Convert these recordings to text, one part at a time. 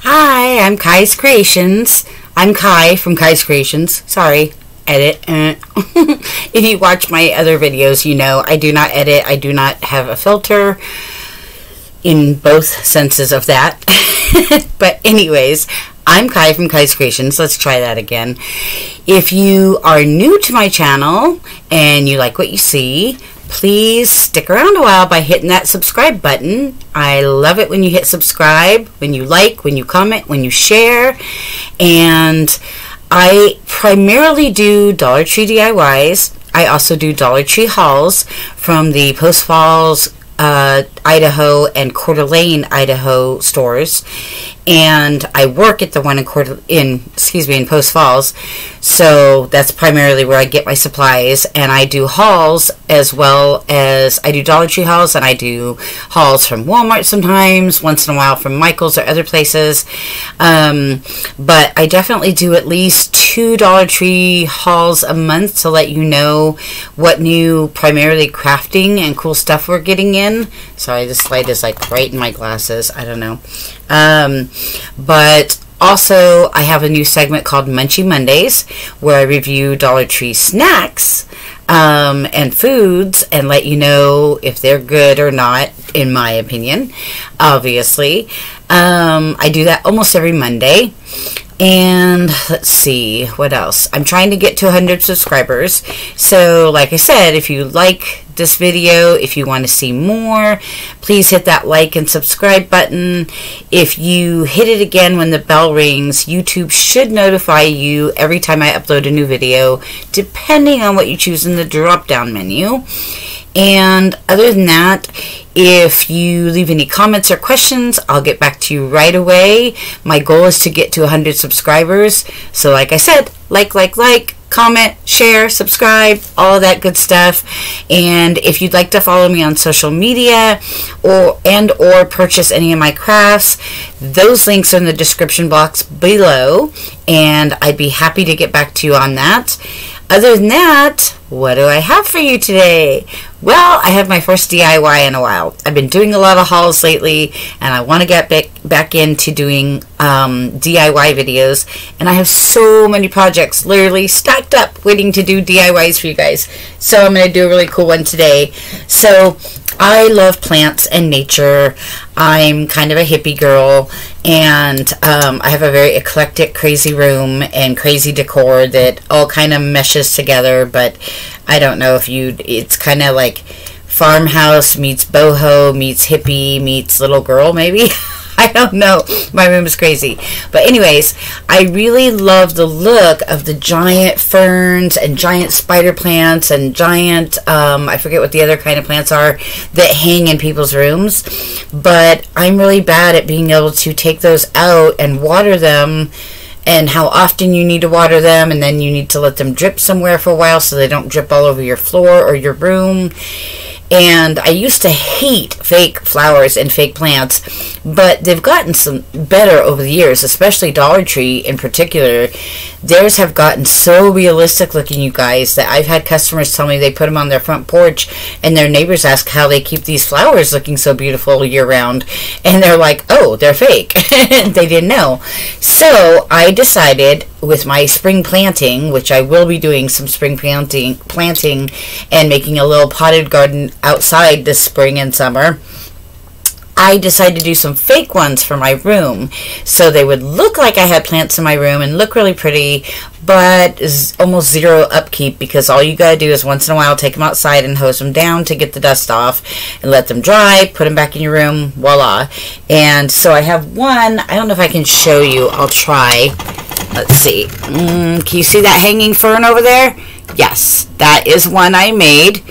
Hi, I'm Kai's Kreations. I'm Kai from Kai's Kreations. Sorry, edit. If you watch my other videos, you know I do not edit. I do not have a filter in both senses of that. But anyways, I'm Kai from Kai's Kreations. Let's try that again. If you are new to my channel and you like what you see, please stick around a while by hitting that subscribe button. I love it when you hit subscribe, when you like, when you comment, when you share. And I primarily do Dollar Tree DIYs. I also do Dollar Tree hauls from the Post Falls, Idaho and Coeur d'Alene, Idaho stores, and I work at the one in Post Falls, so that's primarily where I get my supplies. And I do hauls as well as I do Dollar Tree hauls, and I do hauls from Walmart sometimes, once in a while from Michael's or other places. But I definitely do at least 2 Dollar Tree hauls a month to let you know what new primarily crafting and cool stuff we're getting in. Sorry, this light is like right in my glasses. I don't know. But also I have a new segment called Munchie Mondays where I review Dollar Tree snacks and foods and let you know if they're good or not, in my opinion, obviously. I do that almost every Monday. And let's see, what else? I'm trying to get to 100 subscribers. So like I said, if you like this video, if you want to see more, please hit that like and subscribe button. If you hit it again when the bell rings, YouTube should notify you every time I upload a new video, depending on what you choose in the drop down menu. And other than that, if you leave any comments or questions, I'll get back to you right away. My goal is to get to 100 subscribers. So like I said, like, comment, share, subscribe, all of that good stuff. And if you'd like to follow me on social media or purchase any of my crafts, those links are in the description box below, and I'd be happy to get back to you on that. Other than that, what do I have for you today? Well, I have my first DIY in a while. I've been doing a lot of hauls lately, and I want to get back into doing DIY videos. And I have so many projects literally stacked up waiting to do DIYs for you guys. So I'm going to do a really cool one today. So I love plants and nature. I'm kind of a hippie girl, and I have a very eclectic, crazy room and crazy decor that all kind of meshes together. But I don't know if it's kind of like farmhouse meets boho meets hippie meets little girl, maybe. I don't know. My room is crazy. But anyways, I really love the look of the giant ferns and giant spider plants and giant, I forget what the other kind of plants are that hang in people's rooms. But I'm really bad at being able to take those out and water them, and how often you need to water them, and then you need to let them drip somewhere for a while so they don't drip all over your floor or your room. And I used to hate fake flowers and fake plants, but they've gotten some better over the years, especially Dollar Tree in particular. Theirs have gotten so realistic looking, you guys, that I've had customers tell me they put them on their front porch and their neighbors ask how they keep these flowers looking so beautiful year round. And they're like, oh, they're fake. They didn't know. So I decided with my spring planting, which I will be doing some spring planting and making a little potted garden outside this spring and summer, I decided to do some fake ones for my room, so they would look like I had plants in my room and look really pretty, but is almost zero upkeep, because all you gotta do is once in a while take them outside and hose them down to get the dust off and let them dry, put them back in your room, voila. And so I have one, I don't know if I can show you, I'll try. Let's see, can you see that hanging fern over there? Yes, that is one I made,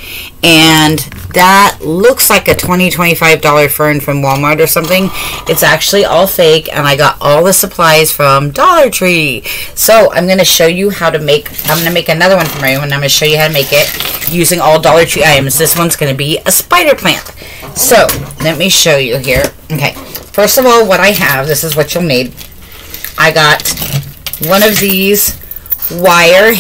and that looks like a $20-$25 fern from Walmart or something. It's actually all fake, and I got all the supplies from Dollar Tree. So I'm going to show you how to make, I'm going to make another one for my room, and I'm going to show you how to make it using all Dollar Tree items. This one's going to be a spider plant. So let me show you here. Okay, first of all, what I have, this is what you'll need. I got one of these wire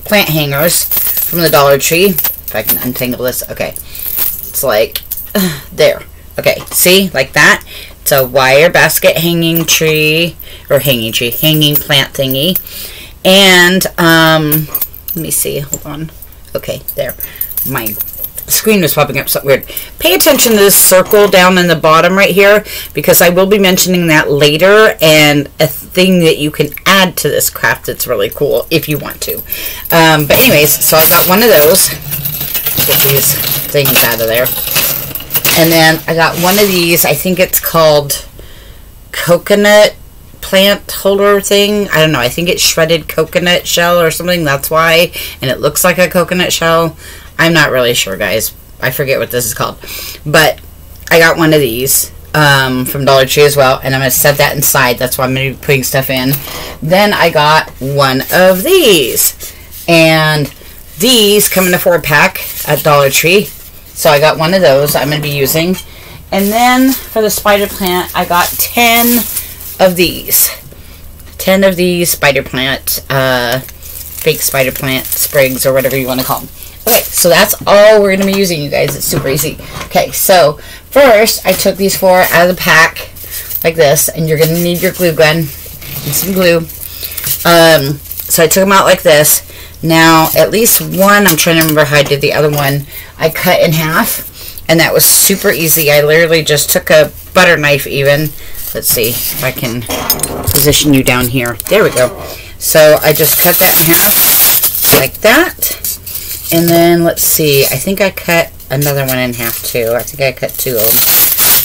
plant hangers from the Dollar Tree. If I can untangle this. Okay. It's like, there. Okay, see? Like that. It's a wire basket hanging plant thingy. And, let me see, hold on. Okay, there. My screen was popping up something weird. Pay attention to this circle down in the bottom right here, because I will be mentioning that later, and a thing that you can add to this craft that's really cool if you want to. But anyways, so I got one of those. Get these things out of there. And then I got one of these, I think it's called coconut plant holder thing. I don't know, I think it's shredded coconut shell or something, that's why. And it looks like a coconut shell. I'm not really sure, guys. I forget what this is called. But I got one of these from Dollar Tree as well. And I'm going to set that inside. That's why I'm going to be putting stuff in. Then I got one of these. And these come in a 4-pack at Dollar Tree. So I got one of those I'm going to be using. And then for the spider plant, I got 10 of these. 10 of these spider plant, fake spider plant sprigs or whatever you want to call them. Okay, so that's all we're going to be using, you guys. It's super easy. Okay, so first I took these 4 out of the pack like this, and you're going to need your glue gun and some glue. So I took them out like this. Now, at least one, I'm trying to remember how I did the other one, I cut in half, and that was super easy. I literally just took a butter knife even. Let's see if I can position you down here. There we go. So I just cut that in half like that. And then, let's see, I think I cut another one in half too. I think I cut 2 of them.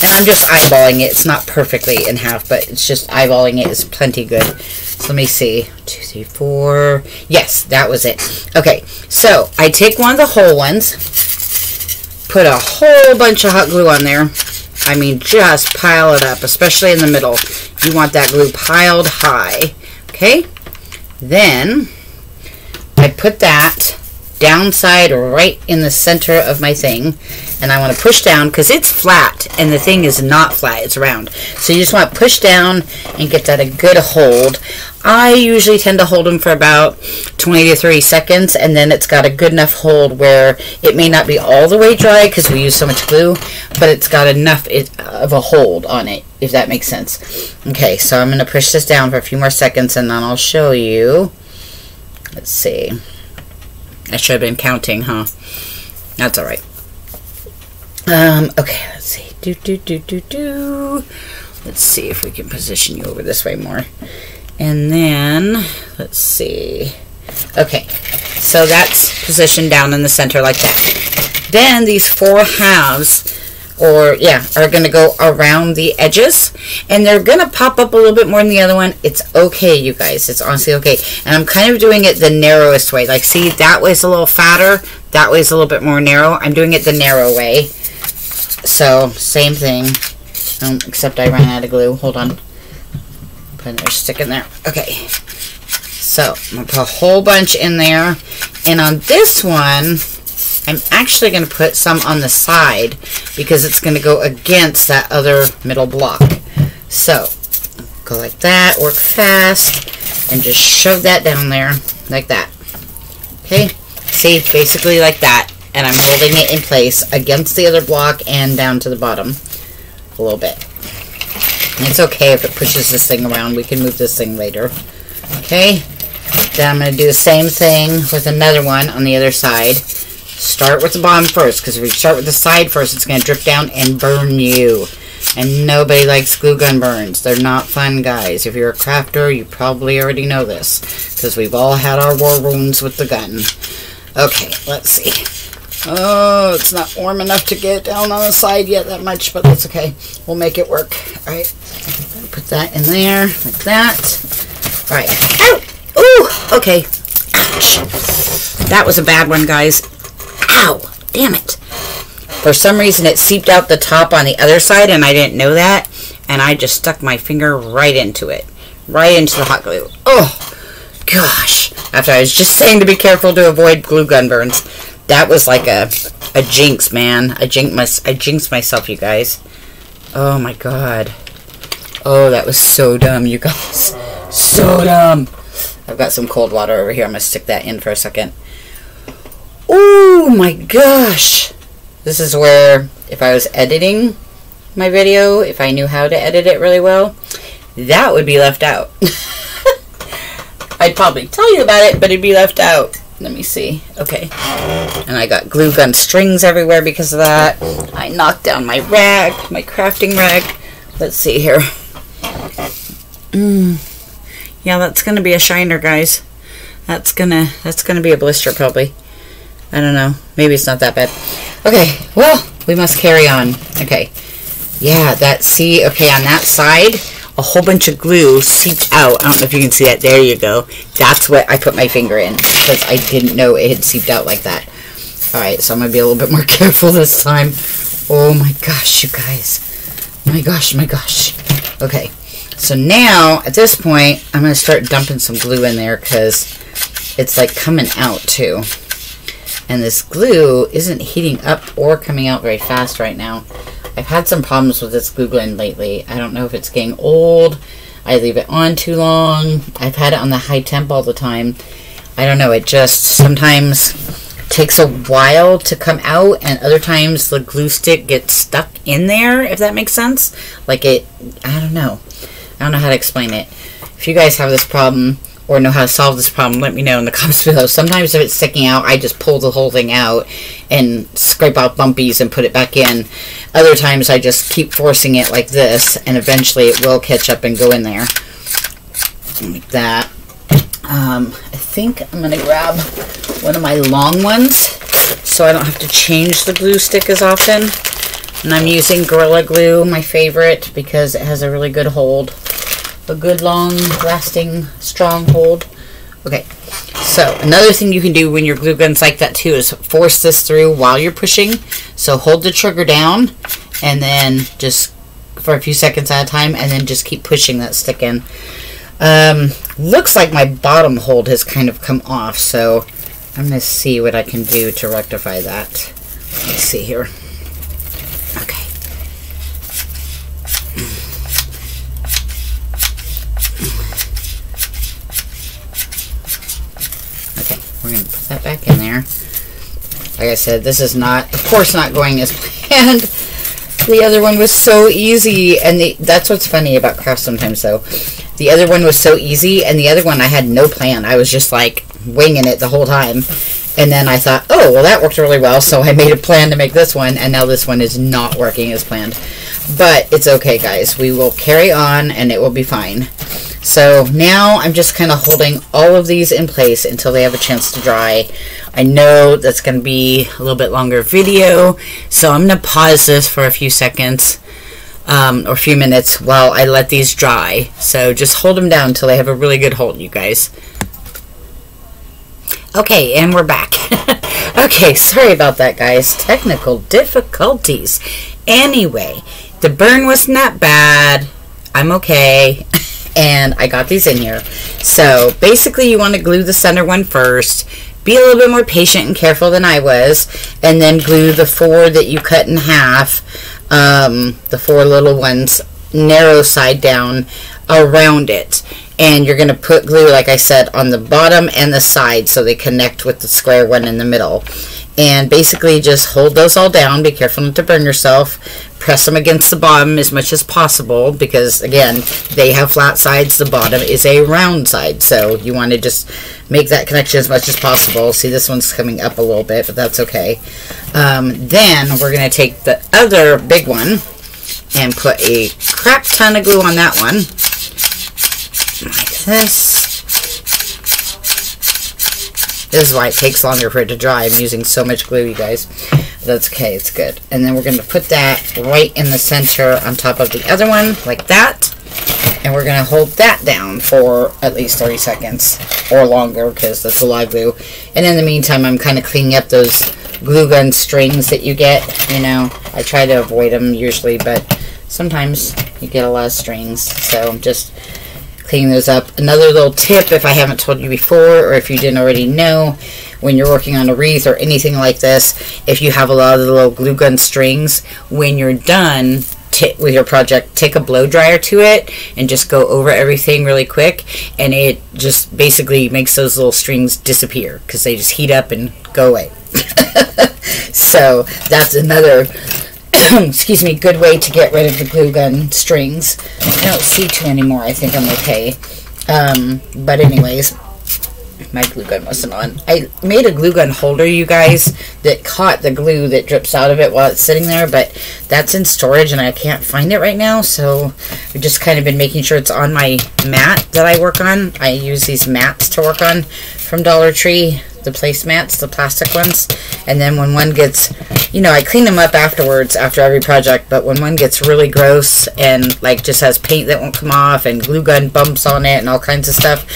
And I'm just eyeballing it. It's not perfectly in half, but it's just eyeballing it is plenty good. So let me see. 2, 3, 4. Yes, that was it. Okay, so I take one of the whole ones, put a whole bunch of hot glue on there. I mean, just pile it up, especially in the middle. You want that glue piled high. Okay? Then I put that downside right in the center of my thing, and I want to push down because it's flat and the thing is not flat, it's round. So you just want to push down and get that a good hold. I usually tend to hold them for about 20 to 30 seconds, and then it's got a good enough hold where it may not be all the way dry because we use so much glue, but it's got enough of a hold on it, if that makes sense. Okay, so I'm going to push this down for a few more seconds and then I'll show you. Let's see. I should have been counting, huh? That's alright. Okay, let's see. Let's see if we can position you over this way more. And then, let's see. Okay, so that's positioned down in the center like that. Then these 4 halves, are going to go around the edges, and they're going to pop up a little bit more than the other one. It's okay, you guys. It's honestly okay. And I'm kind of doing it the narrowest way. Like, see, that way's a little fatter. That way's a little bit more narrow. I'm doing it the narrow way. So, same thing. Except I ran out of glue. Hold on. Put another stick in there. Okay. So, I'm going to put a whole bunch in there. And on this one, I'm actually going to put some on the side because it's going to go against that other middle block. So, go like that, work fast, and just shove that down there like that. Okay? See, basically like that. And I'm holding it in place against the other block and down to the bottom a little bit. And it's okay if it pushes this thing around. We can move this thing later. Okay? Then I'm going to do the same thing with another one on the other side. Start with the bottom first, because if you start with the side first, it's going to drip down and burn you. And nobody likes glue gun burns. They're not fun, guys. If you're a crafter, you probably already know this, because we've all had our war wounds with the gun. Okay, let's see. Oh, it's not warm enough to get down on the side yet that much, but that's okay. We'll make it work. Alright, put that in there, like that. Alright. Ow! Ooh! Okay. Ouch. That was a bad one, guys. Ow! Damn it. For some reason, it seeped out the top on the other side, and I didn't know that. And I just stuck my finger right into it. Right into the hot glue. Oh, gosh. After I was just saying to be careful to avoid glue gun burns. That was like a jinx, man. I jinxed myself, you guys. Oh, my God. Oh, that was so dumb, you guys. So dumb. I've got some cold water over here. I'm going to stick that in for a second. Oh my gosh. This is where, if I was editing, my video, if I knew how to edit it really well, that would be left out. I'd probably tell you about it, but it'd be left out. Let me see. Okay. And I got glue gun strings everywhere because of that. I knocked down my rag, my crafting rag. Let's see here. Yeah, that's gonna be a shiner, guys. That's gonna be a blister probably. I don't know. Maybe it's not that bad. Okay, well, we must carry on. Okay. Yeah, see, okay, on that side, a whole bunch of glue seeped out. I don't know if you can see that. There you go. That's what I put my finger in because I didn't know it had seeped out like that. Alright, so I'm going to be a little bit more careful this time. Oh my gosh, you guys. My gosh, my gosh. Okay, so now, at this point, I'm going to start dumping some glue in there because it's like coming out too. And this glue isn't heating up or coming out very fast right now. I've had some problems with this glue gun lately. I don't know if it's getting old. I leave it on too long. I've had it on the high temp all the time. I don't know. It just sometimes takes a while to come out, and other times the glue stick gets stuck in there, if that makes sense. Like I don't know. I don't know how to explain it. If you guys have this problem or know how to solve this problem, let me know in the comments below. Sometimes if it's sticking out, I just pull the whole thing out and scrape out bumpies and put it back in. Other times I just keep forcing it like this, and eventually it will catch up and go in there. Like that. I think I'm going to grab one of my long ones so I don't have to change the glue stick as often. And I'm using Gorilla Glue, my favorite, because it has a really good hold. A good long lasting strong hold. Okay, so another thing you can do when your glue gun's like that too is force this through while you're pushing. So hold the trigger down and then just for a few seconds at a time, and then just keep pushing that stick in. Looks like my bottom hold has kind of come off, so I'm going to see what I can do to rectify that. Let's see here. Okay. Okay, we're going to put that back in there. Like I said, this is not, of course, not going as planned. The other one was so easy, and that's what's funny about crafts sometimes, though. The other one was so easy, and the other one I had no plan. I was just, like, winging it the whole time. And then I thought, oh, well, that worked really well, so I made a plan to make this one, and now this one is not working as planned. But it's okay, guys. We will carry on, and it will be fine. So now I'm just kind of holding all of these in place until they have a chance to dry. I know that's going to be a little bit longer video, so I'm going to pause this for a few seconds or a few minutes while I let these dry. So just hold them down until they have a really good hold, you guys. Okay, and we're back. Okay, sorry about that, guys. Technical difficulties. Anyway, the burn wasn't that bad. I'm okay. And I got these in here. So basically you want to glue the center one first. Be a little bit more patient and careful than I was. And then glue the 4 that you cut in half. The 4 little ones, narrow side down around it. And you're going to put glue, like I said, on the bottom and the side so they connect with the square one in the middle. And basically just hold those all down. Be careful not to burn yourself. Press them against the bottom as much as possible because, again, they have flat sides. The bottom is a round side. So you want to just make that connection as much as possible. See, this one's coming up a little bit, but that's okay. Then we're going to take the other big one and put a crap ton of glue on that one. Like this. This is why it takes longer for it to dry. I'm using so much glue, you guys. That's okay. It's good. And then we're going to put that right in the center on top of the other one, like that. And we're going to hold that down for at least 30 seconds or longer because that's a lot of glue. And in the meantime, I'm kind of cleaning up those glue gun strings that you get. You know, I try to avoid them usually, but sometimes you get a lot of strings. So I'm just cleaning those up. Another little tip, if I haven't told you before, or if you didn't already know, when you're working on a wreath or anything like this, if you have a lot of the little glue gun strings, when you're done with your project, take a blow dryer to it and just go over everything really quick, and it just basically makes those little strings disappear because they just heat up and go away. So that's another excuse me, good way to get rid of the glue gun strings. I don't see two anymore. I think I'm okay. But anyways, my glue gun wasn't on. I made a glue gun holder, you guys, that caught the glue that drips out of it while it's sitting there, but that's in storage and I can't find it right now, so I've just kind of been making sure it's on my mat that I work on. I use these mats to work on from Dollar Tree, the placemats, the plastic ones, and then when one gets, you know, I clean them up afterwards after every project, but when one gets really gross and like just has paint that won't come off and glue gun bumps on it and all kinds of stuff,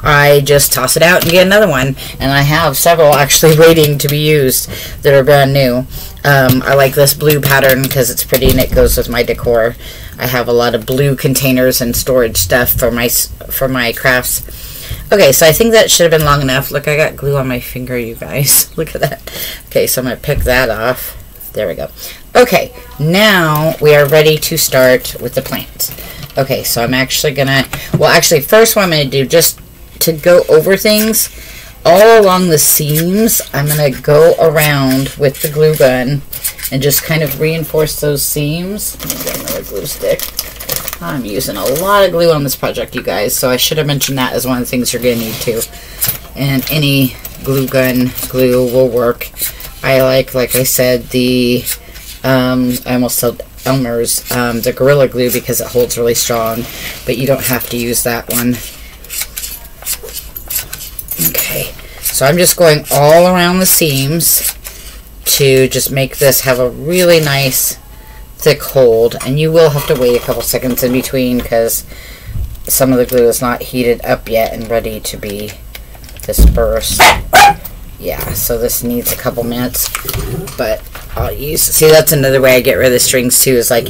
I just toss it out and get another one, and I have several actually waiting to be used that are brand new. I like this blue pattern because it's pretty and it goes with my decor. I have a lot of blue containers and storage stuff for my crafts. Okay, so I think that should have been long enough. Look, I got glue on my finger, you guys. Look at that. Okay, so I'm going to pick that off. There we go. Okay, now we are ready to start with the plant. Okay, so I'm actually going to, well, actually, first what I'm going to do, just to go over things, all along the seams, I'm going to go around with the glue gun and just kind of reinforce those seams. Let me get another glue stick. I'm using a lot of glue on this project, you guys, so I should have mentioned that as one of the things you're going to need too. And any glue gun glue will work. I like I said, the, I almost said Elmer's, the Gorilla Glue because it holds really strong, but you don't have to use that one. Okay, so I'm just going all around the seams to just make this have a really nice thick hold, and you will have to wait a couple seconds in between because some of the glue is not heated up yet and ready to be dispersed. Yeah, so this needs a couple minutes, but I'll use, see, that's another way I get rid of the strings too, is like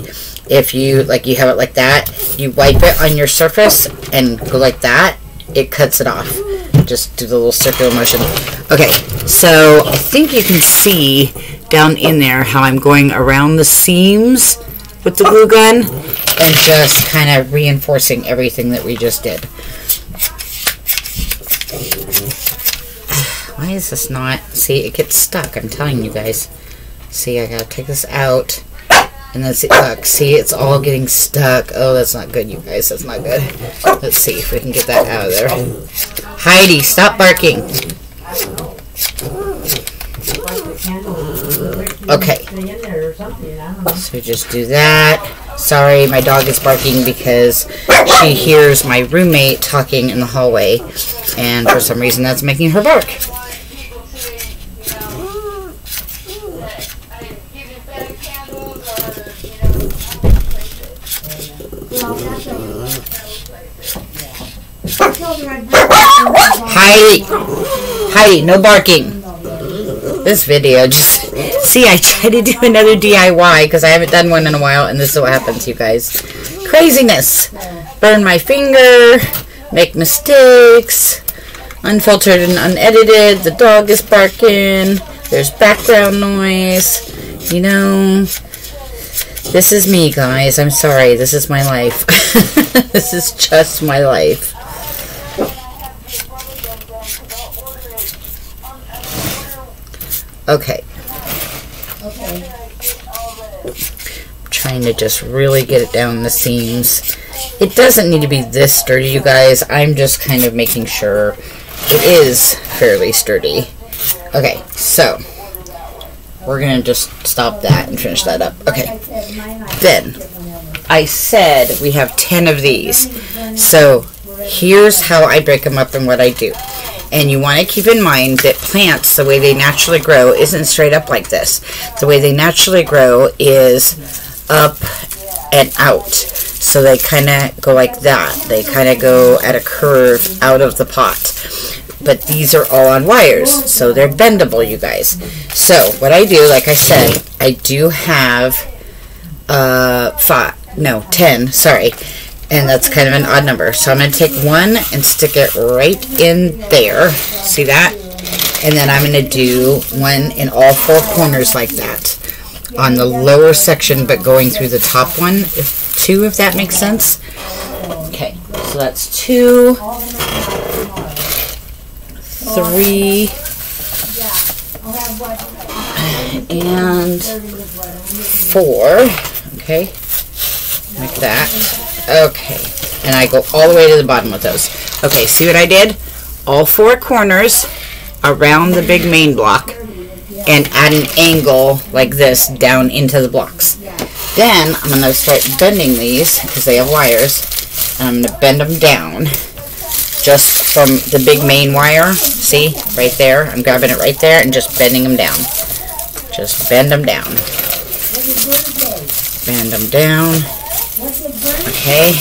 if you you have it like that, you wipe it on your surface and go like that, it cuts it off. Just do the little circular motion. Okay, so I think you can see down in there how I'm going around the seams with the glue gun and just kind of reinforcing everything that we just did. Why is this not? See, it gets stuck. I'm telling you guys. See, I gotta take this out. And then see, look, see, it's all getting stuck. Oh, that's not good, you guys. That's not good. Let's see if we can get that out of there. Heidi, stop barking. Okay. So just do that. Sorry, my dog is barking because she hears my roommate talking in the hallway. And for some reason, that's making her bark. Heidi, no barking. This video just, see, I tried to do another DIY because I haven't done one in a while, and this is what happens, you guys. Craziness. Burn my finger, make mistakes, unfiltered and unedited, the dog is barking, there's background noise, you know. This is me, guys. I'm sorry. This is my life. This is just my life. Okay. I'm trying to just really get it down the seams. It doesn't need to be this sturdy, you guys. I'm just kind of making sure it is fairly sturdy. Okay, so we're going to just stop that and finish that up. Okay. Then, I said we have 10 of these. So, here's how I break them up and what I do. And you want to keep in mind that plants, the way they naturally grow, isn't straight up like this. The way they naturally grow is up and out. So they kind of go like that. They kind of go at a curve out of the pot. But these are all on wires, so they're bendable, you guys. So, what I do, like I said, I do have 10, sorry. And that's kind of an odd number. So I'm going to take one and stick it right in there. See that? And then I'm going to do one in all four corners like that. On the lower section, but going through the top one. If that makes sense. Okay, so that's 2, 3, and 4. Okay, like that. Okay, and I go all the way to the bottom with those. Okay, see what I did? All 4 corners around the big main block, and at an angle like this down into the blocks. Then I'm going to start bending these because they have wires, and I'm going to bend them down just from the big main wire. See, right there? I'm grabbing it right there and just bending them down. Just bend them down. Bend them down. Okay.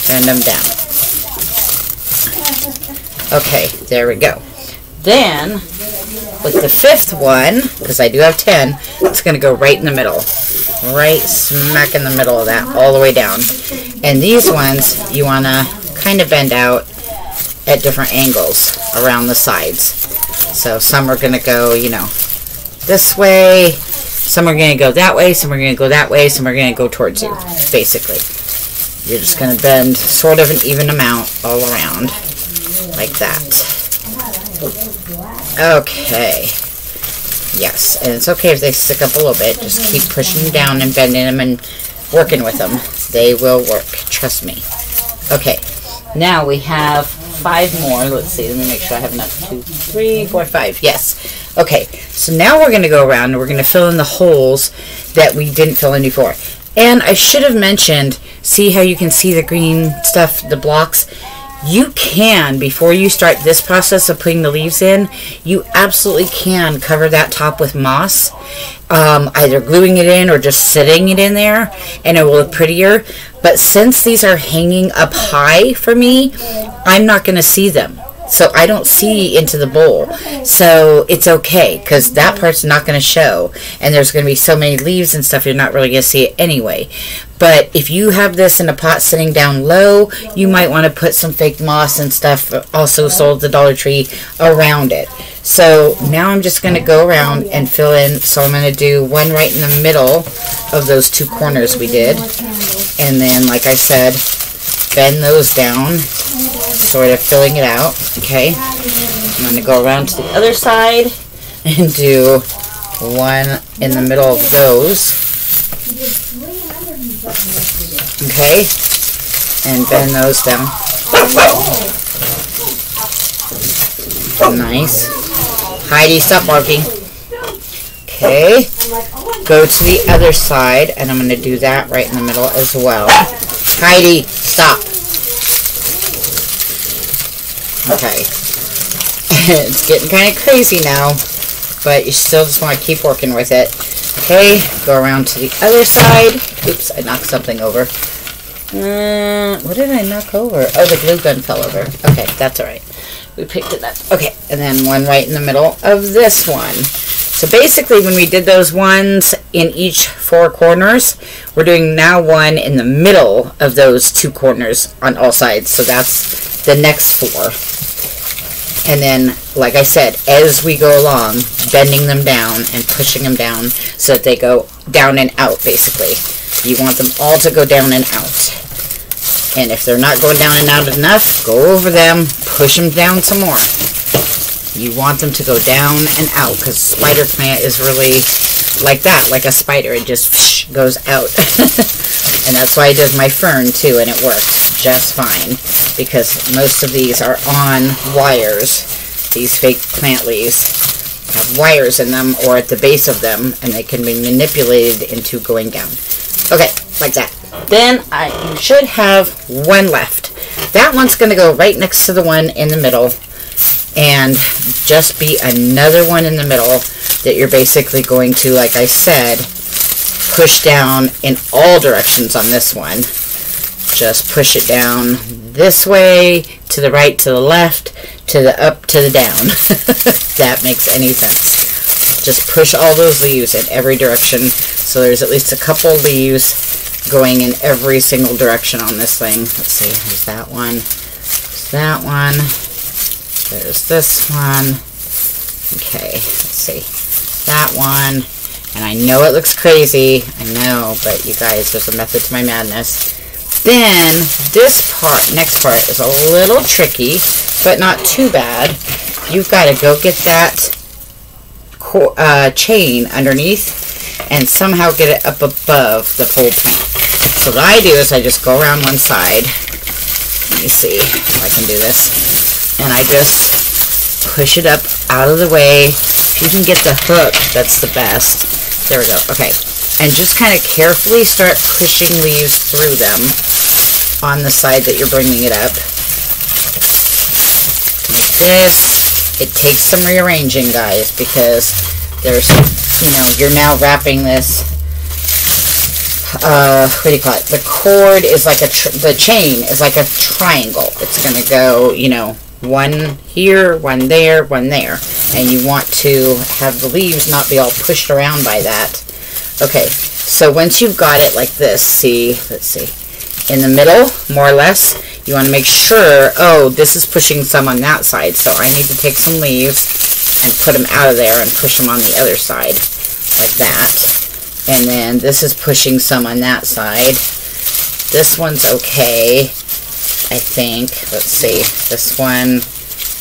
Bend them down. Okay, there we go. Then, with the 5th one, because I do have 10, it's going to go right in the middle. Right smack in the middle of that, all the way down. And these ones, you want to kind of bend out at different angles around the sides. So some are going to go, you know, this way. Some are going to go that way. Some are going to go that way. Some are going to go towards you, basically. You're just going to bend sort of an even amount all around, like that. Okay. Yes, and it's okay if they stick up a little bit. Just keep pushing them down and bending them and working with them. They will work. Trust me. Okay. Now we have 5 more. Let's see. Let me make sure I have enough. 2, 3, 4, 5. Yes. Okay. So now we're going to go around and we're going to fill in the holes that we didn't fill in before. And I should have mentioned, see how you can see the green stuff, the blocks? You can, before you start this process of putting the leaves in, you absolutely can cover that top with moss, either gluing it in or just sitting it in there, and it will look prettier. But since these are hanging up high for me, I'm not going to see them. So I don't see into the bowl. So it's okay, because that part's not going to show. And there's going to be so many leaves and stuff, you're not really going to see it anyway. But if you have this in a pot sitting down low, you might want to put some fake moss and stuff, also sold at the Dollar Tree, around it. So now I'm just going to go around and fill in. So I'm going to do one right in the middle of those 2 corners we did. And then, like I said, bend those down, sort of filling it out. Okay, I'm going to go around to the other side and do one in the middle of those. Okay, and bend those down. Nice. Heidi, stop barking. Okay, go to the other side, and I'm going to do that right in the middle as well. Heidi, stop. Okay. It's getting kind of crazy now, but you still just want to keep working with it. Okay, go around to the other side. Oops, I knocked something over. What did I knock over? Oh, the glue gun fell over. Okay, that's alright. We picked it up. Okay, and then one right in the middle of this one. So basically, when we did those ones in each 4 corners, we're doing now one in the middle of those 2 corners on all sides. So that's the next 4. And then, like I said, as we go along, bending them down and pushing them down so that they go down and out, basically. You want them all to go down and out. And if they're not going down and out enough, go over them, push them down some more. You want them to go down and out, because spider plant is really like that, like a spider. It just goes out. And that's why I did my fern too, and it worked just fine, because most of these are on wires. These fake plant leaves have wires in them or at the base of them, and they can be manipulated into going down. Okay, like that. Then you should have one left. That one's going to go right next to the one in the middle, and just be another one in the middle that you're basically going to, like I said, push down in all directions on this one. Just push it down this way, to the right, to the left, to the up, to the down. If that makes any sense. Just push all those leaves in every direction, so there's at least a couple leaves going in every single direction on this thing. Let's see, there's that one, there's that one, there's this one. Okay, let's see, that one. And I know it looks crazy, I know, but you guys, there's a method to my madness. Then, this part, next part, is a little tricky, but not too bad. You've got to go get that chain underneath and somehow get it up above the whole plant. So what I do is I just go around one side. Let me see if I can do this. And I just push it up out of the way. If you can get the hook, that's the best. There we go. Okay. And just kind of carefully start pushing leaves through them on the side that you're bringing it up. Like this. It takes some rearranging, guys, because there's, you know, you're now wrapping this, what do you call it? The cord is like the chain is like a triangle. It's going to go, you know, one here, one there, one there. And you want to have the leaves not be all pushed around by that. Okay, so once you've got it like this, see, let's see, in the middle, more or less, you want to make sure, oh, this is pushing some on that side, so I need to take some leaves and put them out of there and push them on the other side, like that. And then this is pushing some on that side. This one's okay, I think. Let's see, this one,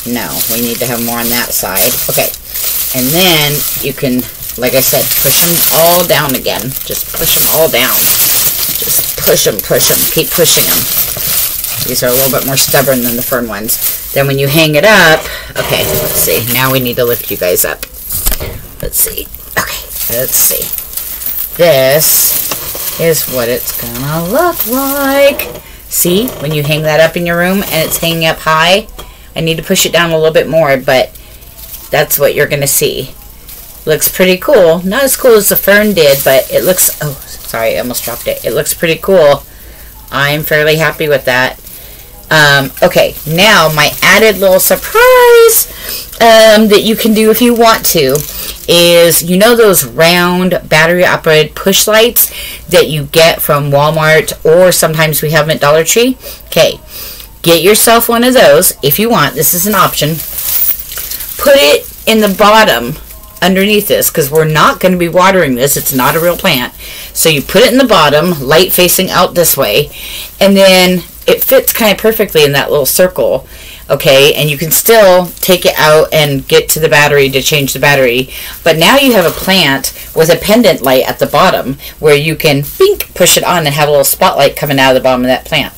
no, we need to have more on that side. Okay, and then you can, like I said, push them all down again. Just push them all down. Just push them, keep pushing them. These are a little bit more stubborn than the fern ones. Then when you hang it up, okay, let's see. Now we need to lift you guys up. Let's see. Okay, let's see. This is what it's gonna look like. See, when you hang that up in your room and it's hanging up high, I need to push it down a little bit more, but that's what you're gonna see. Looks pretty cool. Not as cool as the fern did, but it looks, oh, sorry, I almost dropped it. It looks pretty cool. I'm fairly happy with that. Okay, now my added little surprise that you can do if you want to is, you know those round battery operated push lights that you get from Walmart, or sometimes we have them at Dollar Tree? Okay, get yourself one of those if you want. This is an option. Put it in the bottom underneath this, because we're not going to be watering this. It's not a real plant. So you put it in the bottom, light facing out this way, and then it fits kind of perfectly in that little circle. Okay, and you can still take it out and get to the battery to change the battery. But now you have a plant with a pendant light at the bottom where you can bink, push it on and have a little spotlight coming out of the bottom of that plant.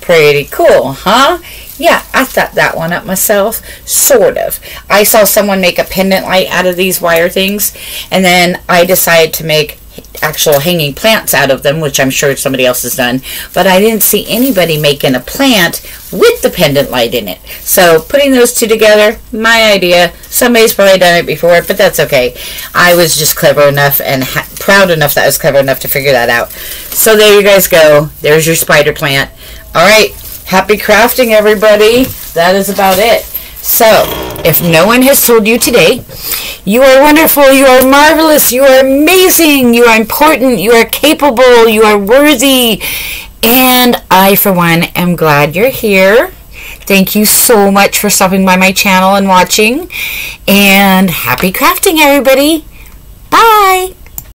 Pretty cool, huh? Yeah, I thought that one up myself, sort of. I saw someone make a pendant light out of these wire things, and then I decided to make actual hanging plants out of them, which I'm sure somebody else has done, but I didn't see anybody making a plant with the pendant light in it. So putting those two together, my idea. Somebody's probably done it before, but that's okay. I was just clever enough and proud enough that I was clever enough to figure that out. So there you guys go. There's your spider plant. All right, happy crafting, everybody. That is about it. So, if no one has told you today, you are wonderful, you are marvelous, you are amazing, you are important, you are capable, you are worthy, and I, for one, am glad you're here. Thank you so much for stopping by my channel and watching, and happy crafting, everybody. Bye!